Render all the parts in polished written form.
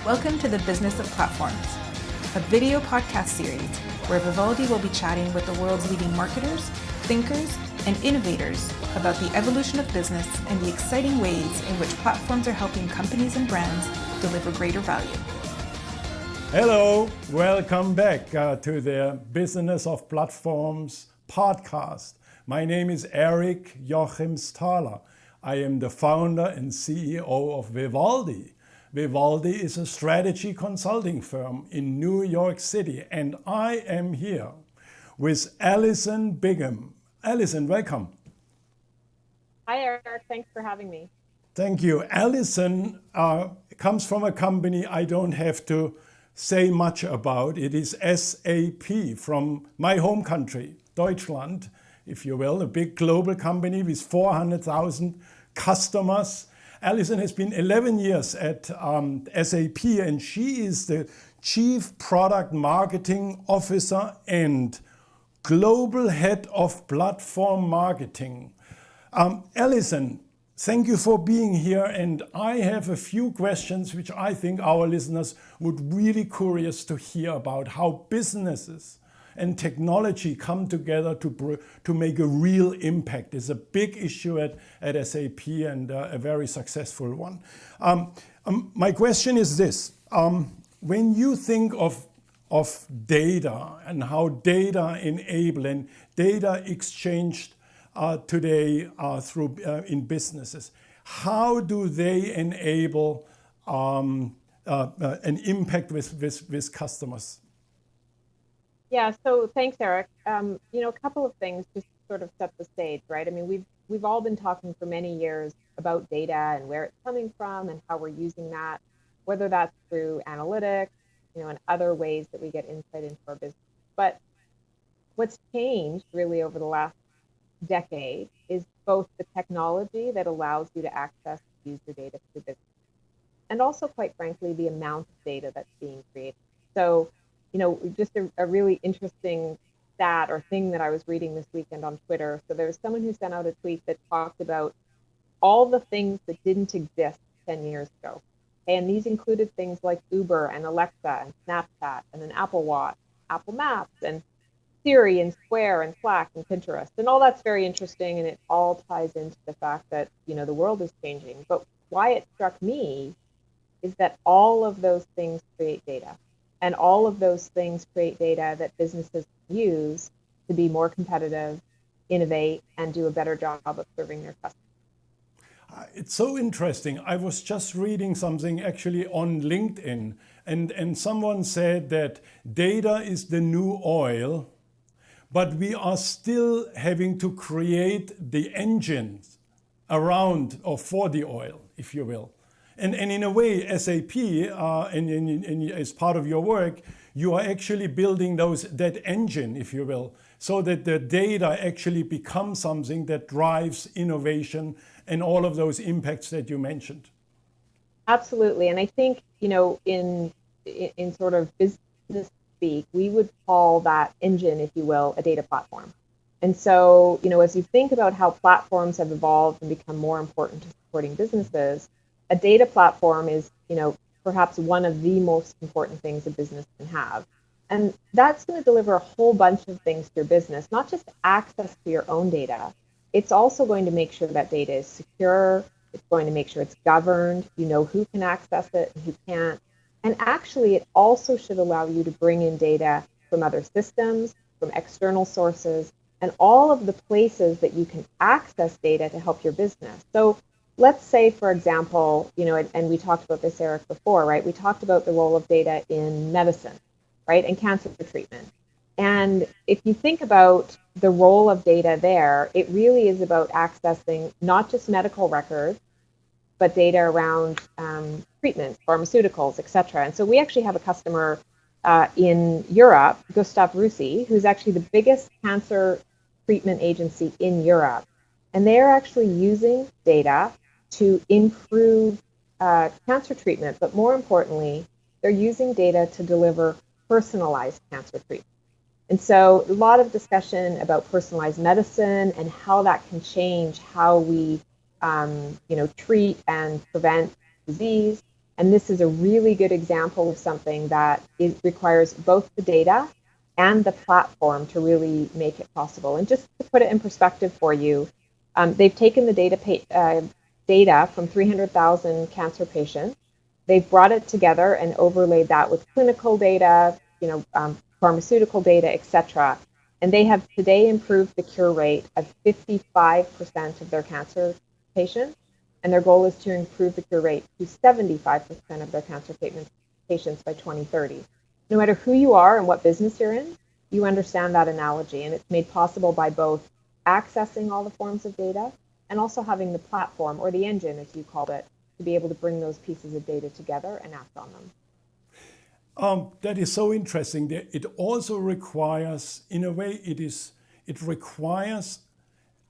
Welcome to the Business of Platforms, a video podcast series where Vivaldi will be chatting with the world's leading marketers, thinkers, and innovators about the evolution of business and the exciting ways in which platforms are helping companies and brands deliver greater value. Hello, welcome back to the Business of Platforms podcast. My name is Erich Joachimsthaler. I am the founder and CEO of Vivaldi. Vivaldi is a strategy consulting firm in New York City, and I am here with Alison Biggan. Alison, welcome. Hi, Eric. Thanks for having me. Thank you. Alison comes from a company I don't have to say much about. It is SAP from my home country, Deutschland, if you will, a big global company with 400,000 customers. Alison has been 11 years at SAP, and she is the Chief Product Marketing Officer and Global Head of Platform Marketing. Alison, thank you for being here, and I have a few questions which I think our listeners would really curious to hear about how businesses and technology come together to make a real impact. It's a big issue at SAP and a very successful one. My question is this. When you think of data and how data enable and data exchanged today through in businesses, how do they enable an impact with customers? Yeah, so thanks, Eric. A couple of things just to sort of set the stage, right? I mean, we've all been talking for many years about data and where it's coming from and how we're using that, whether that's through analytics, and other ways that we get insight into our business. But what's changed really over the last decade is both the technology that allows you to access and use your data for your business, and also, quite frankly, the amount of data that's being created. So, just a really interesting stat or thing that I was reading this weekend on Twitter. So there was someone who sent out a tweet that talked about all the things that didn't exist 10 years ago. And these included things like Uber and Alexa and Snapchat and an Apple Watch, Apple Maps and Siri and Square and Slack and Pinterest. And all that's very interesting, and it all ties into the fact that, the world is changing. But why it struck me is that all of those things create data. And all of those things create data that businesses use to be more competitive, innovate, and do a better job of serving their customers. It's so interesting. I was just reading something actually on LinkedIn, and someone said that data is the new oil, but we are still having to create the engines around or for the oil, if you will. And in a way, SAP, and as part of your work, you are actually building that engine, if you will, so that the data actually becomes something that drives innovation and all of those impacts that you mentioned. Absolutely. And I think, in sort of business speak, we would call that engine, if you will, a data platform. And so, as you think about how platforms have evolved and become more important to supporting businesses, a data platform is, perhaps one of the most important things a business can have. And that's going to deliver a whole bunch of things to your business, not just access to your own data. It's also going to make sure that data is secure. It's going to make sure it's governed. You know who can access it and who can't. And actually, it also should allow you to bring in data from other systems, from external sources, and all of the places that you can access data to help your business. So let's say, for example, and we talked about this, Eric, before, right? We talked about the role of data in medicine, right? And cancer treatment. And if you think about the role of data there, it really is about accessing not just medical records, but data around treatments, pharmaceuticals, et cetera. And so we actually have a customer in Europe, Gustave Roussy, who's actually the biggest cancer treatment agency in Europe. And they're actually using data to improve cancer treatment, but more importantly, they're using data to deliver personalized cancer treatment. And so a lot of discussion about personalized medicine and how that can change how we treat and prevent disease, And this is a really good example of something that requires both the data and the platform to really make it possible. And just to put it in perspective for you, they've taken the data from 300,000 cancer patients. They've brought it together and overlaid that with clinical data, pharmaceutical data, etc. And they have today improved the cure rate of 55% of their cancer patients. And their goal is to improve the cure rate to 75% of their cancer patients by 2030. No matter who you are and what business you're in, you understand that analogy. And it's made possible by both accessing all the forms of data and also having the platform, or the engine, as you called it, to be able to bring those pieces of data together and act on them. That is so interesting. It also requires, in a way, it requires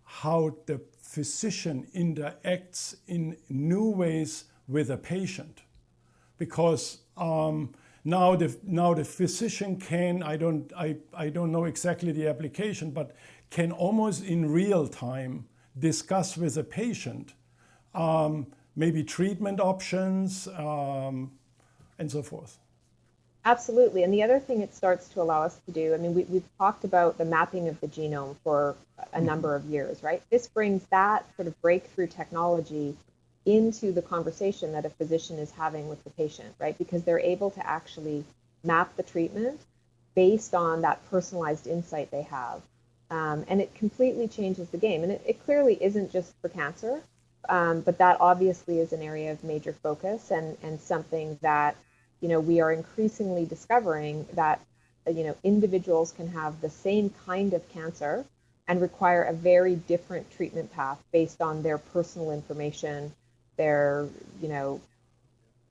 how the physician interacts in new ways with a patient, because now the physician can, I don't know exactly the application, but can almost in real time discuss with a patient maybe treatment options and so forth. Absolutely. And the other thing it starts to allow us to do, I mean, we've talked about the mapping of the genome for a number of years, right? This brings that sort of breakthrough technology into the conversation that a physician is having with the patient, right? Because they're able to actually map the treatment based on that personalized insight they have. And it completely changes the game. And it clearly isn't just for cancer, but that obviously is an area of major focus and something that we are increasingly discovering that, individuals can have the same kind of cancer and require a very different treatment path based on their personal information, their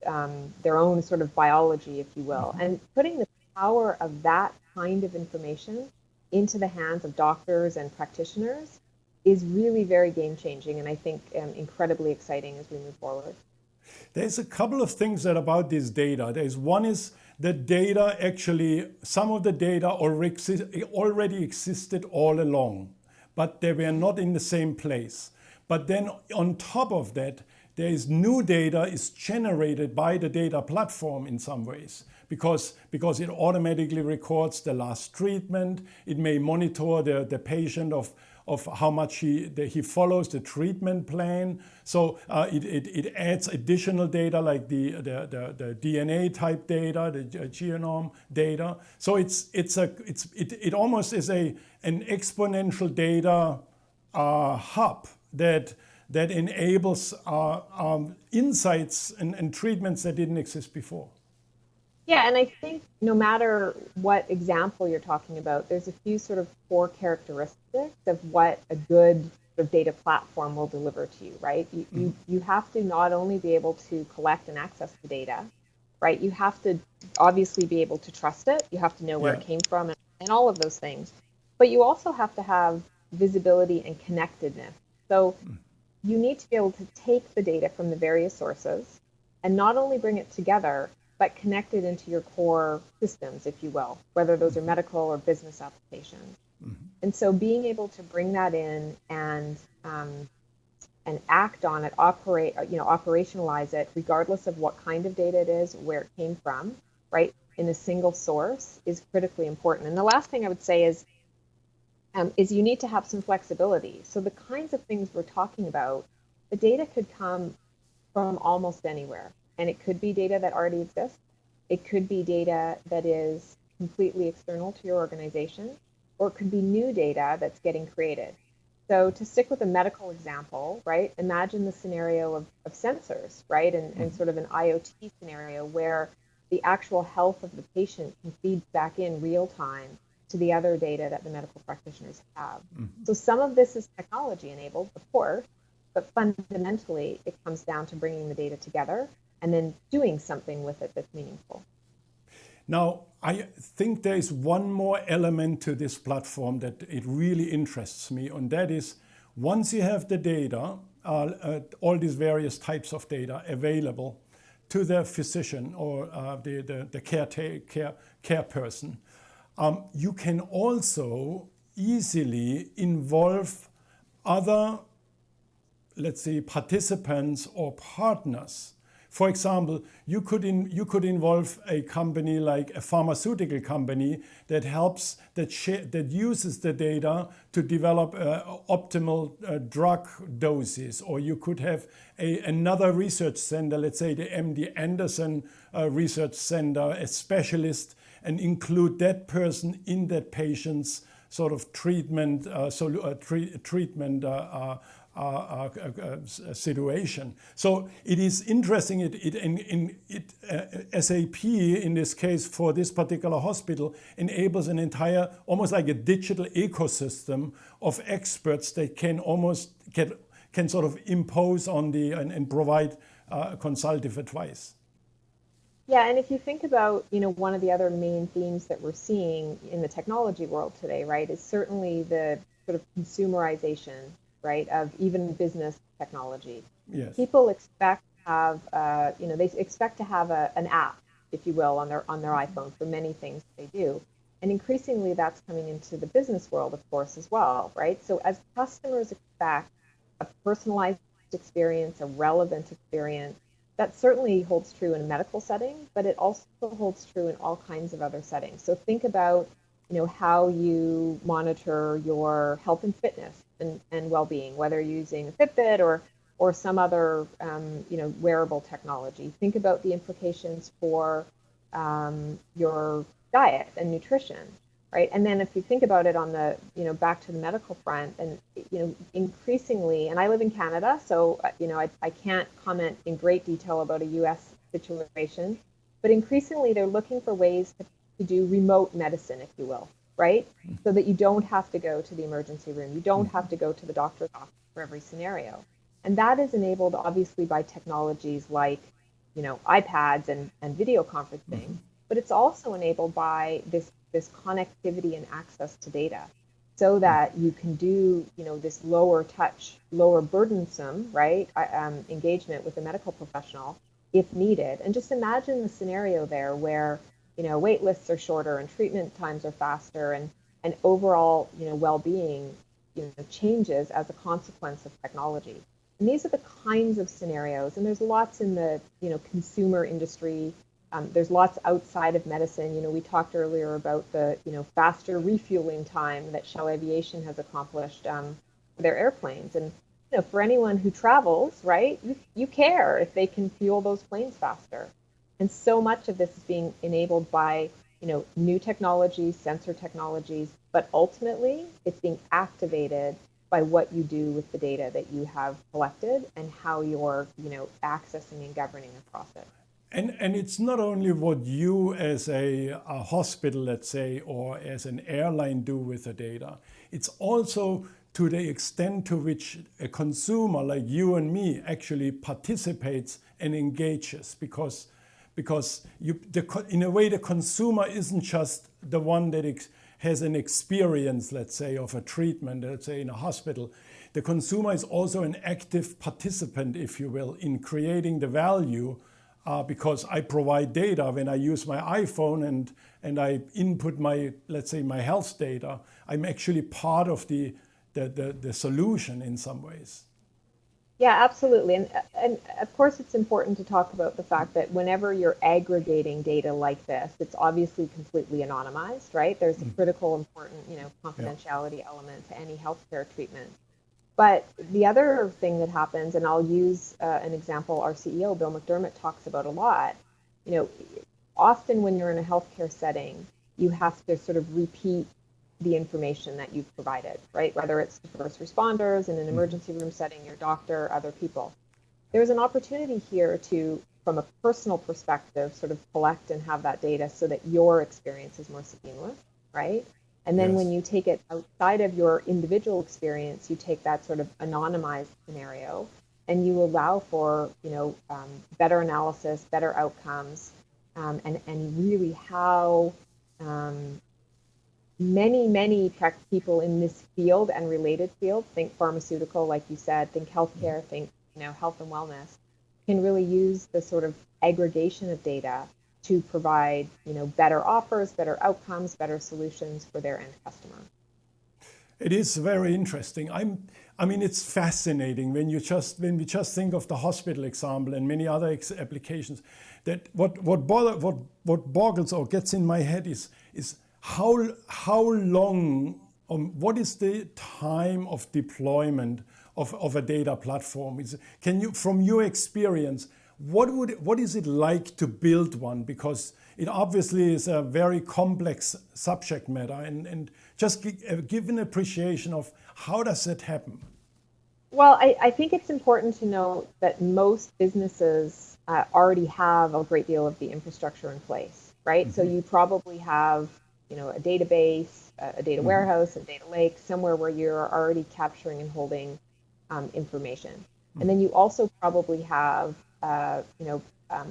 own sort of biology, if you will. And putting the power of that kind of information into the hands of doctors and practitioners is really very game-changing, and I think incredibly exciting as we move forward. There's a couple of things that about this data. One is that data actually, some of the data already existed all along, but they were not in the same place. But then on top of that, there is new data is generated by the data platform in some ways, because it automatically records the last treatment. It may monitor the patient of how much he follows the treatment plan. So it adds additional data like the DNA type data, the genome data. So it almost is an exponential data hub that enables insights and treatments that didn't exist before. Yeah, and I think no matter what example you're talking about, there's a few sort of core characteristics of what a good sort of data platform will deliver to you, right? You have to not only be able to collect and access the data, right? You have to obviously be able to trust it. You have to know where it came from and all of those things. But you also have to have visibility and connectedness. So you need to be able to take the data from the various sources and not only bring it together, but connect it into your core systems, if you will, whether those are medical or business applications. And so being able to bring that in and act on it, operationalize it, regardless of what kind of data it is, where it came from, right, in a single source is critically important. And the last thing I would say is you need to have some flexibility. So the kinds of things we're talking about, the data could come from almost anywhere. And it could be data that already exists. It could be data that is completely external to your organization, or it could be new data that's getting created. So to stick with a medical example, right, imagine the scenario of sensors, right, and sort of an IoT scenario where the actual health of the patient can feed back in real time to the other data that the medical practitioners have. So some of this is technology enabled, of course, but fundamentally it comes down to bringing the data together and then doing something with it that's meaningful. Now, I think there is one more element to this platform that it really interests me, and that is once you have the data, all these various types of data available to the physician or the care person, you can also easily involve other, let's say, participants or partners For example, you could involve a company like a pharmaceutical company that that uses the data to develop optimal drug doses, or you could have another research center, let's say the MD Anderson Research Center, a specialist, and include that person in that patient's sort of treatment situation. So it is interesting. SAP in this case for this particular hospital enables an entire, almost like a digital ecosystem of experts that can sort of impose on and provide consultative advice. Yeah, and if you think about, one of the other main themes that we're seeing in the technology world today, right, is certainly the sort of consumerization, right, of even business technology. Yes. People expect to have, they expect to have an app, if you will, on their iPhone for many things they do. And increasingly that's coming into the business world, of course, as well, right? So as customers expect a personalized experience, a relevant experience, that certainly holds true in a medical setting, but it also holds true in all kinds of other settings. So think about, how you monitor your health and fitness and well-being, whether you're using a Fitbit or some other, wearable technology. Think about the implications for your diet and nutrition, right? And then if you think about it on the, back to the medical front, and, increasingly, and I live in Canada, so, I can't comment in great detail about a US situation, but increasingly they're looking for ways to do remote medicine, if you will, right? So that you don't have to go to the emergency room. You don't have to go to the doctor's office for every scenario. And that is enabled obviously by technologies like, iPads and video conferencing, but it's also enabled by this connectivity and access to data, so that you can do, this lower touch, lower burdensome, right, engagement with a medical professional if needed. And just imagine the scenario there where, wait lists are shorter and treatment times are faster, and overall, well-being, changes as a consequence of technology. And these are the kinds of scenarios, and there's lots in the, consumer industry. There's lots outside of medicine. We talked earlier about the, faster refueling time that Shell Aviation has accomplished for their airplanes. And, for anyone who travels, right, you care if they can fuel those planes faster. And so much of this is being enabled by, new technologies, sensor technologies, but ultimately it's being activated by what you do with the data that you have collected and how you're, accessing and governing across it. And it's not only what you as a hospital, let's say, or as an airline do with the data. It's also to the extent to which a consumer like you and me actually participates and engages, because in a way the consumer isn't just the one that has an experience, let's say, of a treatment, let's say in a hospital. The consumer is also an active participant, if you will, in creating the value. Because I provide data when I use my iPhone and I input my, let's say, my health data, I'm actually part of the solution in some ways. Yeah, absolutely. And of course, it's important to talk about the fact that whenever you're aggregating data like this, it's obviously completely anonymized, right? There's a critical, important, confidentiality element to any healthcare treatment. But the other thing that happens, and I'll use an example our CEO, Bill McDermott, talks about a lot, often when you're in a healthcare setting, you have to sort of repeat the information that you've provided, right? Whether it's to first responders, in an emergency room setting, your doctor, other people. There's an opportunity here to, from a personal perspective, sort of collect and have that data so that your experience is more seamless, right? And then when you take it outside of your individual experience, you take that sort of anonymized scenario and you allow for, better analysis, better outcomes, and really how many people in this field and related field, think pharmaceutical, like you said, think healthcare, think, health and wellness, can really use the sort of aggregation of data to provide, better offers, better outcomes, better solutions for their end customer. It is very interesting. I mean, it's fascinating when we just think of the hospital example and many other applications. That what boggles or gets in my head is how long, what is the time of deployment of a data platform? Can you, from your experience, what is it like to build one? Because it obviously is a very complex subject matter, and just give an appreciation of how does that happen? Well, I think it's important to note that most businesses already have a great deal of the infrastructure in place, right? So you probably have, a database, a data warehouse, a data lake, somewhere where you're already capturing and holding information. And then you also probably have,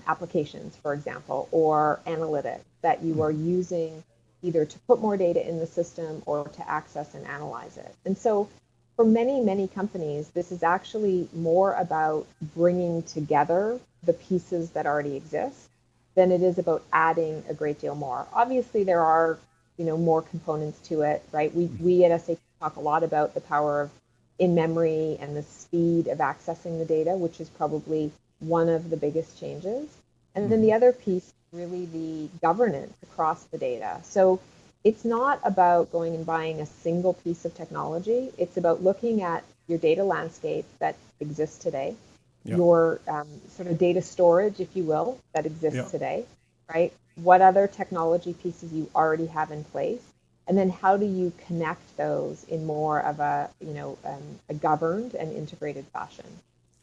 applications, for example, or analytics that you are using either to put more data in the system or to access and analyze it. And so for many, many companies, this is actually more about bringing together the pieces that already exist than it is about adding a great deal more. Obviously, there are, more components to it, right? We at SAP talk a lot about the power of in-memory and the speed of accessing the data, which is probably one of the biggest changes. And then the other piece is really the governance across the data. So it's not about going and buying a single piece of technology. It's about looking at your data landscape that exists today, your sort of data storage, if you will, that exists today, right? What other technology pieces you already have in place, and then how do you connect those in more of a governed and integrated fashion?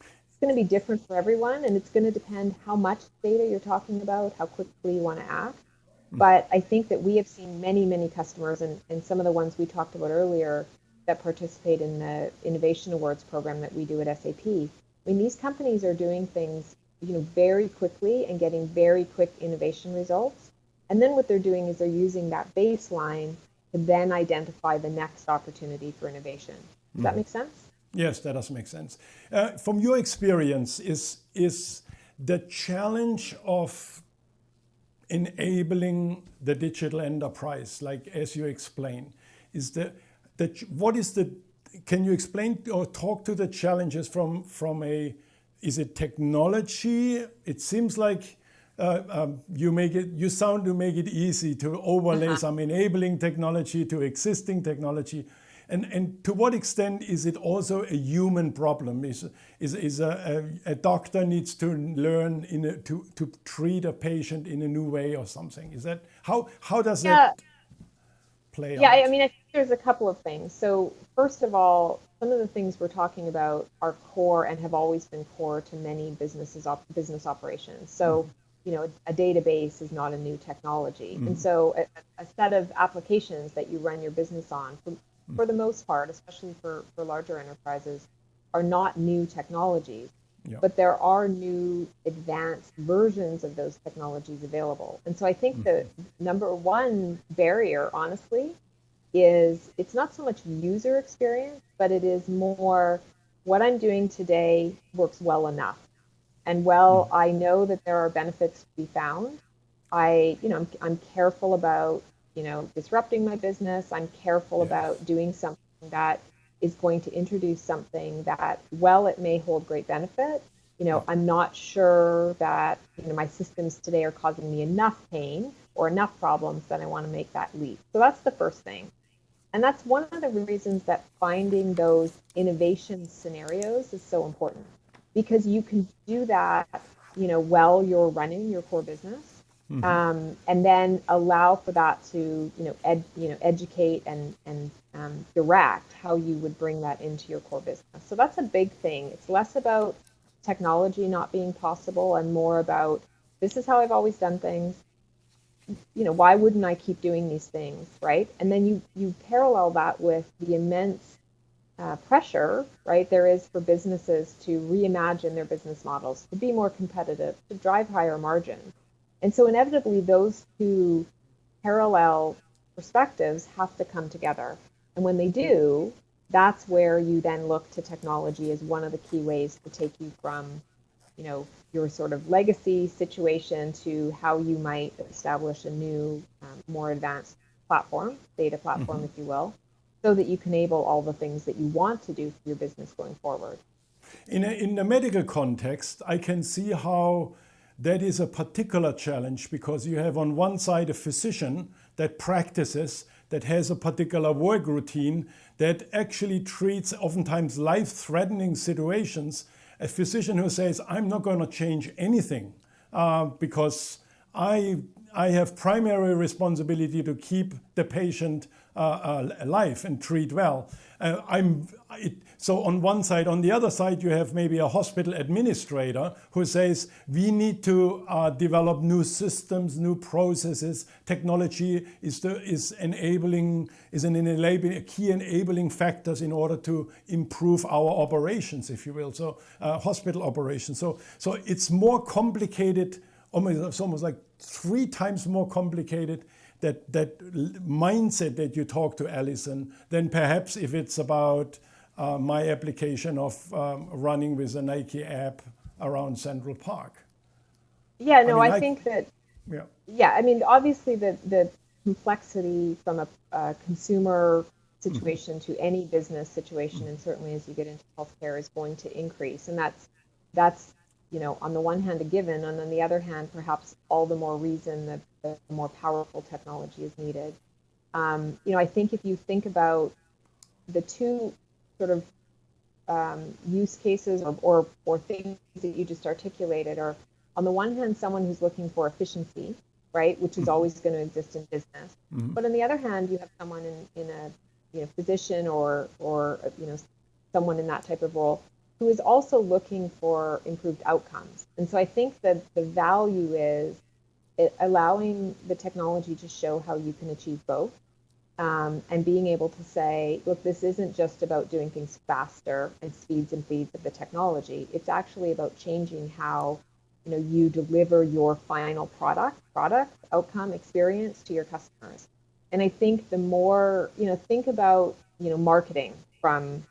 It's going to be different for everyone, and it's going to depend how much data you're talking about, how quickly you want to act. But I think that we have seen many, many customers, and some of the ones we talked about earlier that participate in the Innovation Awards program that we do at SAP. I mean, these companies are doing things, very quickly and getting very quick innovation results. And then what they're doing is they're using that baseline to then identify the next opportunity for innovation. Does that make sense? Yes, that does make sense. From your experience, is the challenge of enabling the digital enterprise, like as you explained, can you explain or talk to the challenges from is it technology? It seems like you sound to make it easy to overlay some enabling technology to existing technology. And to what extent is it also a human problem? Is a doctor needs to learn to treat a patient in a new way or something? Is that how does that play out? Yeah, I mean, I think there's a couple of things. So first of all, some of the things we're talking about are core and have always been core to many business operations. So a database is not a new technology, and so a set of applications that you run your business on, for the most part, especially for larger enterprises, are not new technologies, but there are new advanced versions of those technologies available. And so I think the number one barrier, honestly, is it's not so much user experience, but it is more what I'm doing today works well enough. And I know that there are benefits to be found. I'm careful about disrupting my business. I'm careful about doing something that is going to introduce something that, it may hold great benefit, I'm not sure that my systems today are causing me enough pain or enough problems that I want to make that leap. So that's the first thing. And that's one of the reasons that finding those innovation scenarios is so important, because you can do that, while you're running your core business. And then allow for that to, educate and direct how you would bring that into your core business. So that's a big thing. It's less about technology not being possible and more about, this is how I've always done things. Why wouldn't I keep doing these things, right? And then you parallel that with the immense pressure, right, there is for businesses to reimagine their business models, to be more competitive, to drive higher margins. And so inevitably, those two parallel perspectives have to come together. And when they do, that's where you then look to technology as one of the key ways to take you from, your sort of legacy situation to how you might establish a new, more advanced platform, data platform, if you will. so that you can enable all the things that you want to do for your business going forward. In the medical context, I can see how that is a particular challenge, because you have on one side a physician that practices, that has a particular work routine, that actually treats oftentimes life-threatening situations. A physician who says, I'm not going to change anything because I have primary responsibility to keep the patient alive and treat well. So on one side. On the other side, you have maybe a hospital administrator who says, we need to develop new systems, new processes. Technology is key enabling factors in order to improve our operations, if you will. So hospital operations. So it's more complicated. It's almost like 3 times more complicated, that mindset that you talk to, Alison, than perhaps if it's about my application of running with a Nike app around Central Park. Yeah, no, I think that, yeah, I mean, obviously the complexity from a consumer situation to any business situation, and certainly as you get into healthcare, is going to increase. And that's on the one hand a given, and on the other hand, perhaps all the more reason that the more powerful technology is needed. I think if you think about the two sort of use cases or things that you just articulated, are on the one hand someone who's looking for efficiency, right, which is always going to exist in business. But on the other hand, you have someone in a physician or someone in that type of role who is also looking for improved outcomes. And so I think that the value is allowing the technology to show how you can achieve both. And being able to say, look, this isn't just about doing things faster and speeds and feeds of the technology. It's actually about changing how you deliver your final product, outcome, experience to your customers. And I think the more, think about, marketing from,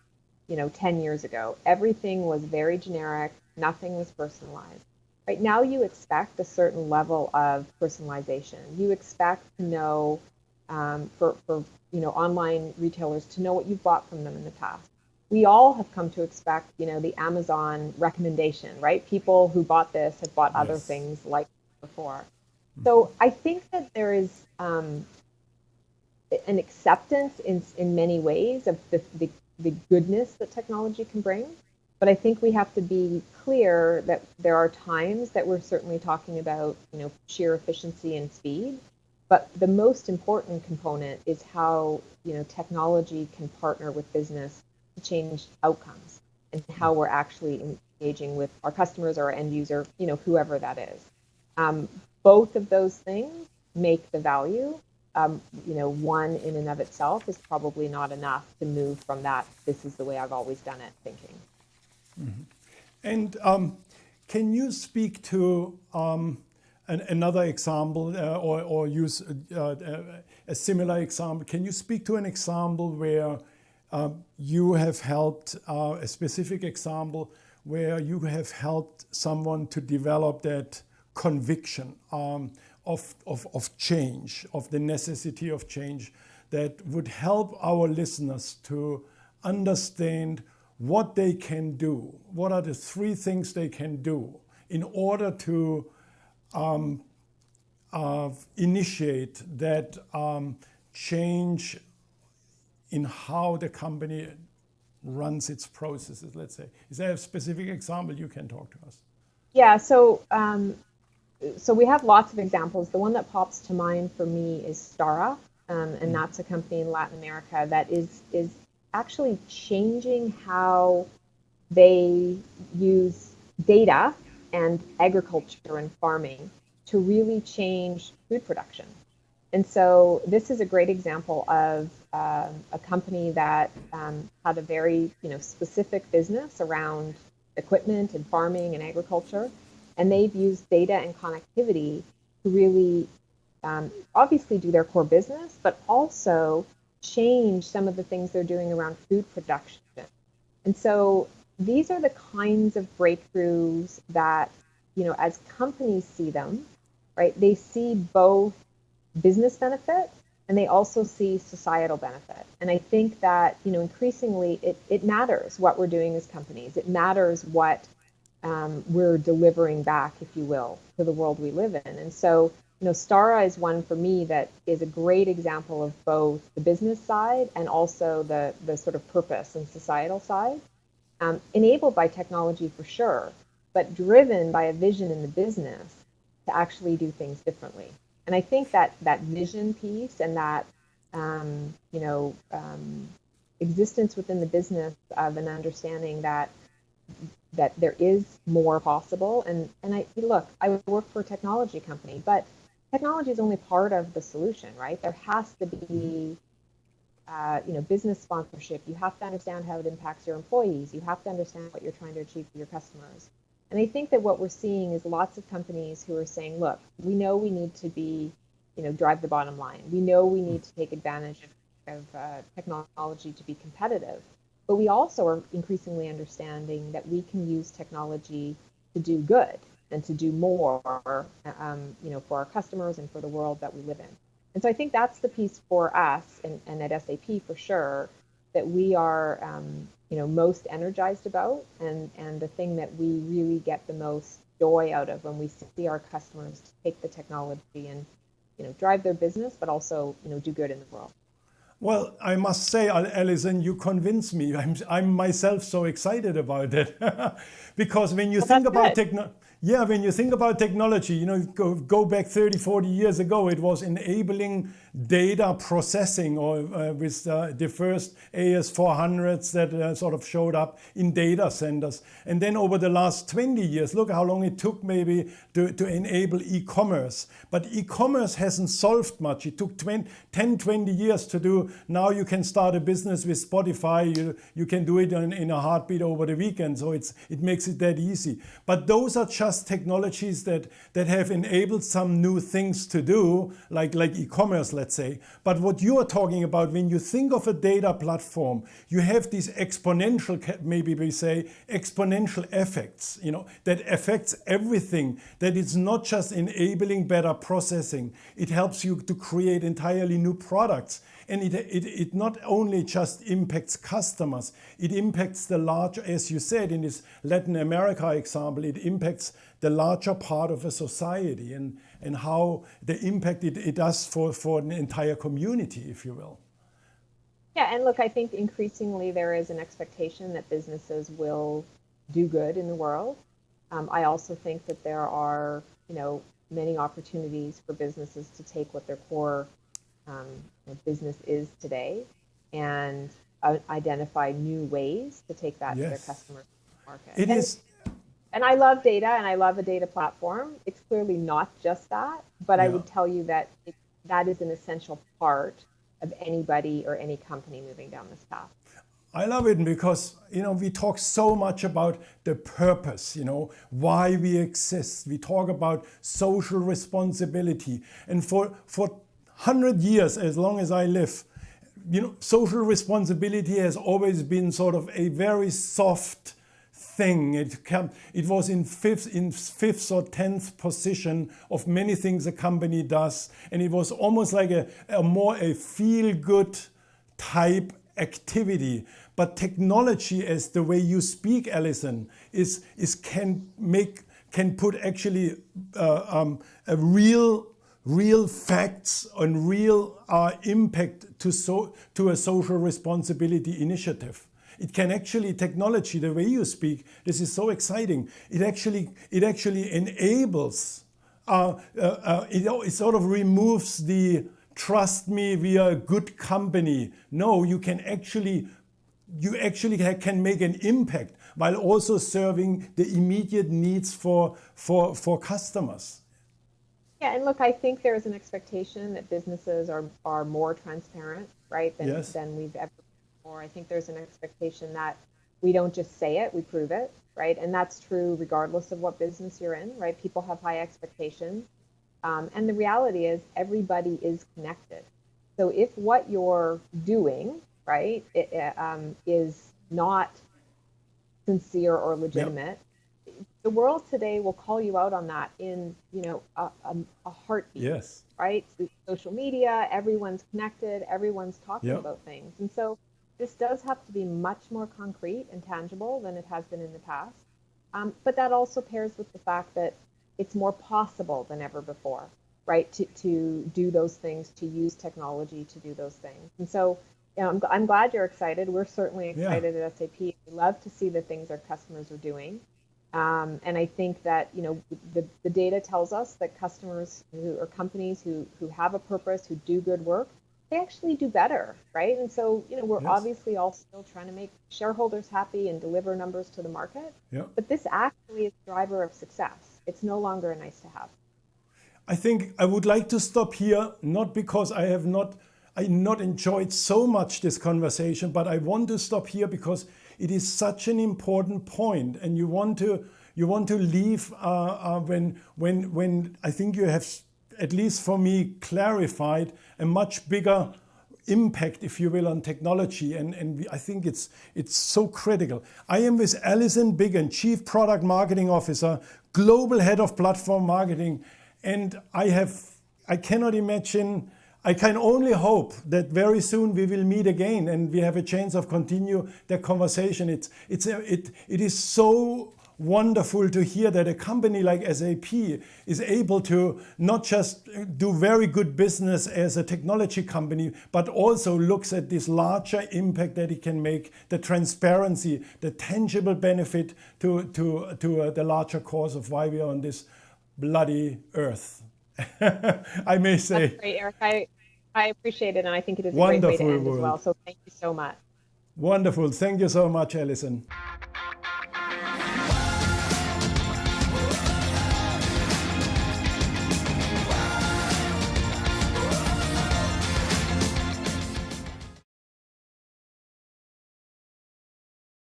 10 years ago. Everything was very generic. Nothing was personalized. Right now, you expect a certain level of personalization. You expect to know, for online retailers, to know what you've bought from them in the past. We all have come to expect, the Amazon recommendation, right? People who bought this have bought other things like before. So I think that there is an acceptance in many ways of the goodness that technology can bring. But I think we have to be clear that there are times that we're certainly talking about, sheer efficiency and speed. But the most important component is how, technology can partner with business to change outcomes and how we're actually engaging with our customers or our end user, whoever that is. Both of those things make the value. One in and of itself is probably not enough to move from that, this is the way I've always done it, thinking. And can you speak to another example or use a similar example? Can you speak to an example where you have helped, a specific example where you have helped someone to develop that conviction of change, of the necessity of change, that would help our listeners to understand what they can do? What are the 3 things they can do in order to initiate that change in how the company runs its processes, let's say? Is there a specific example you can talk to us? Yeah, so we have lots of examples. The one that pops to mind for me is Stara, and that's a company in Latin America that is actually changing how they use data and agriculture and farming to really change food production. And so this is a great example of a company that had a very specific business around equipment and farming and agriculture, and they've used data and connectivity to really obviously do their core business, but also change some of the things they're doing around food production. And so these are the kinds of breakthroughs that, as companies see them, right, they see both business benefit and they also see societal benefit. And I think that, increasingly it matters what we're doing as companies. It matters what we're delivering back, if you will, to the world we live in. And so, Stara is one for me that is a great example of both the business side and also the sort of purpose and societal side, enabled by technology for sure, but driven by a vision in the business to actually do things differently. And I think that vision piece and that existence within the business of an understanding that there is more possible. And I work for a technology company, but technology is only part of the solution, right? There has to be business sponsorship. You have to understand how it impacts your employees. You have to understand what you're trying to achieve for your customers. And I think that what we're seeing is lots of companies who are saying, look, we know we need to be, drive the bottom line. We know we need to take advantage of technology to be competitive. But we also are increasingly understanding that we can use technology to do good and to do more, for our customers and for the world that we live in. And so I think that's the piece for us and at SAP for sure that we are, most energized about, and the thing that we really get the most joy out of when we see our customers take the technology and, drive their business, but also, do good in the world. Well, I must say, Alison, you convince me. I'm myself so excited about it because when you think about when you think about technology, go back 30, 40 years ago, it was enabling data processing, or with the first AS400s that sort of showed up in data centers. And then over the last 20 years, look how long it took maybe to enable e-commerce. But e-commerce hasn't solved much. It took 10, 20 years to do. Now you can start a business with Spotify. You can do it in a heartbeat over the weekend. So it makes it that easy. But those are just technologies that have enabled some new things to do, like e-commerce, let's say. But what you are talking about, when you think of a data platform, you have these exponential, maybe we say, exponential effects, that affects everything. That it's not just enabling better processing. It helps you to create entirely new products. And it not only just impacts customers, it impacts the larger, as you said, in this Latin America example, it impacts the larger part of a society and how the impact it does for an entire community, if you will. Yeah, and look, I think increasingly there is an expectation that businesses will do good in the world. I also think that there are, many opportunities for businesses to take what their core business is today and identify new ways to take that to their customer market. And I love data and I love a data platform. It's clearly not just that, but I would tell you that that is an essential part of anybody or any company moving down this path. I love it because, we talk so much about the purpose, why we exist. We talk about social responsibility. And for 100 years, as long as I live, social responsibility has always been sort of a very soft thing. It was in fifth or 10th position of many things a company does. And it was almost like a feel-good type activity. But technology, as the way you speak, Alison, can put actually a real facts and real impact to a social responsibility initiative. It can actually, technology, the way you speak, this is so exciting. It actually enables, it sort of removes the trust me, we are a good company. No, you actually can make an impact while also serving the immediate needs for customers. Yeah, and look, I think there is an expectation that businesses are more transparent, right, than we've ever been before. I think there's an expectation that we don't just say it, we prove it, right? And that's true regardless of what business you're in, right? People have high expectations. And the reality is everybody is connected. So if what you're doing, right, is not sincere or legitimate, the world today will call you out on that in, a heartbeat. Yes. Right? Social media, everyone's connected, everyone's talking Yeah. about things. And so this does have to be much more concrete and tangible than it has been in the past. But that also pairs with the fact that it's more possible than ever before, right? To do those things, to use technology to do those things. And so, I'm glad you're excited. We're certainly excited at SAP. We love to see the things our customers are doing. And I think that, the data tells us that customers or companies who have a purpose, who do good work, they actually do better, right? And so, we're Yes. obviously all still trying to make shareholders happy and deliver numbers to the market. Yeah. But this actually is a driver of success. It's no longer a nice to have. I think I would like to stop here, not because I not enjoyed so much this conversation, but I want to stop here because it is such an important point, and you want to leave when I think you have, at least for me, clarified a much bigger impact, if you will, on technology, and I think it's so critical. I am with Alison Biggan, Chief Product Marketing Officer, Global Head of Platform Marketing, and I cannot imagine. I can only hope that very soon we will meet again and we have a chance of continue the conversation. It is so wonderful to hear that a company like SAP is able to not just do very good business as a technology company, but also looks at this larger impact that it can make, the transparency, the tangible benefit to the larger cause of why we are on this bloody earth. I may say. That's great, Erich. I appreciate it, and I think it is a great way to end as well. So thank you so much. Wonderful. Thank you so much, Alison.